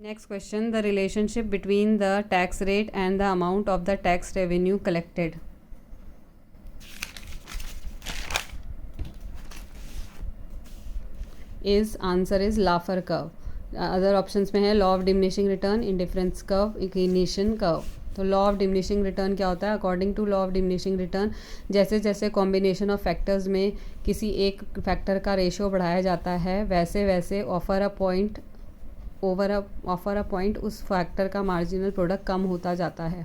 Next question, the relationship between the tax rate and the amount of the tax revenue collected. Answer is Laffer curve. Other options में है law of diminishing return, indifference curve, equation curve. तो law of diminishing return क्या होता है? According to law of diminishing return जैसे जैसे combination of factors में किसी एक फैक्टर का रेशियो बढ़ाया जाता है वैसे वैसे ऑफर अ पॉइंट उस फैक्टर का मार्जिनल प्रोडक्ट कम होता जाता है.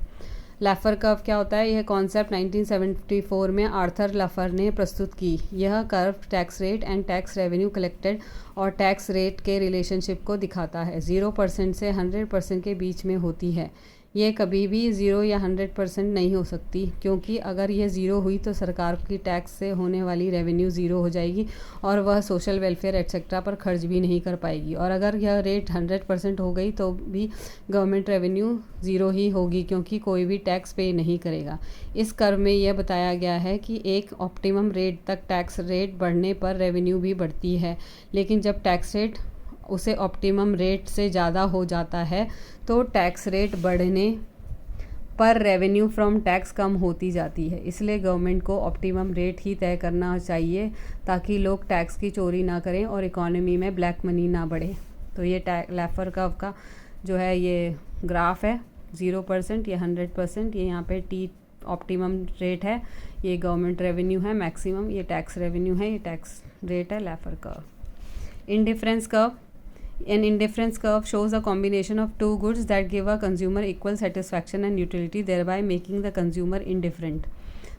लैफर कर्व क्या होता है? यह कॉन्सेप्ट 1974 में आर्थर लैफर ने प्रस्तुत की. यह curve tax rate and tax revenue collected और टैक्स रेट के रिलेशनशिप को दिखाता है. 0% से 100% के बीच में होती है. ये कभी भी 0 या 100% नहीं हो सकती, क्योंकि अगर ये 0 हुई तो सरकार की टैक्स से होने वाली रेवेन्यू 0 हो जाएगी और वह सोशल वेलफेयर एट्सेट्रा पर खर्च भी नहीं कर पाएगी. और अगर यह रेट 100% हो गई तो भी गवर्नमेंट रेवेन्यू 0 ही होगी, क्योंकि कोई भी टैक्स पे नहीं करेगा. इस कर्व में यह बताया गया है कि एक ऑप्टिमम रेट तक टैक्स रेट बढ़ने पर रेवेन्यू भी बढ़ती है, लेकिन जब टैक्स रेट उसे ऑप्टिमम रेट से ज़्यादा हो जाता है तो टैक्स रेट बढ़ने पर रेवेन्यू फ्रॉम टैक्स कम होती जाती है. इसलिए गवर्नमेंट को ऑप्टिमम रेट ही तय करना चाहिए ताकि लोग टैक्स की चोरी ना करें और इकोनॉमी में ब्लैक मनी ना बढ़े. तो ये लैफर कर्व का जो है ये ग्राफ है. 0%, ये 100%, ये यहाँ पे टी ऑप्टिमम रेट है, ये गवर्नमेंट रेवेन्यू है मैक्सिमम, ये टैक्स रेवेन्यू है, ये टैक्स रेट है. Laffer curve. Indifference curve. An indifference curve shows a combination of two goods that give a consumer equal satisfaction and utility, thereby making the consumer indifferent.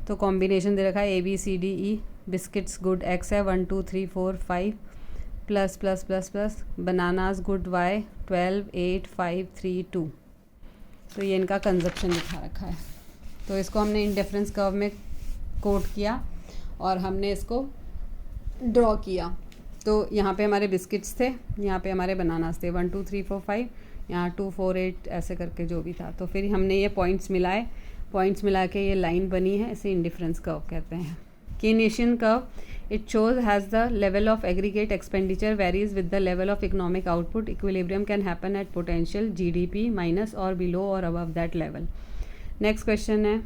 तो combination दे रखा है ABCDE. Biscuits good X है 1 2 3 4 5 plus plus plus plus. Bananas good Y 12 8 5 3 2. तो ये इनका consumption दिखा रखा है. तो इसको हमने इंडिफरेंस कर्व में कोट किया और हमने इसको ड्रॉ किया. तो यहाँ पे हमारे बिस्किट्स थे, यहाँ पे हमारे बनानास थे 1 2 3 4 5, यहाँ 2 4 8 ऐसे करके जो भी था. तो फिर हमने ये पॉइंट्स मिलाए, पॉइंट्स मिला के ये लाइन बनी है, इसे इंडिफरेंस कर्व कहते हैं. Keynesian curve. It shows has the level of aggregate expenditure varies with the level of economic output. Equilibrium can happen at potential GDP minus or below or above that level. Next question है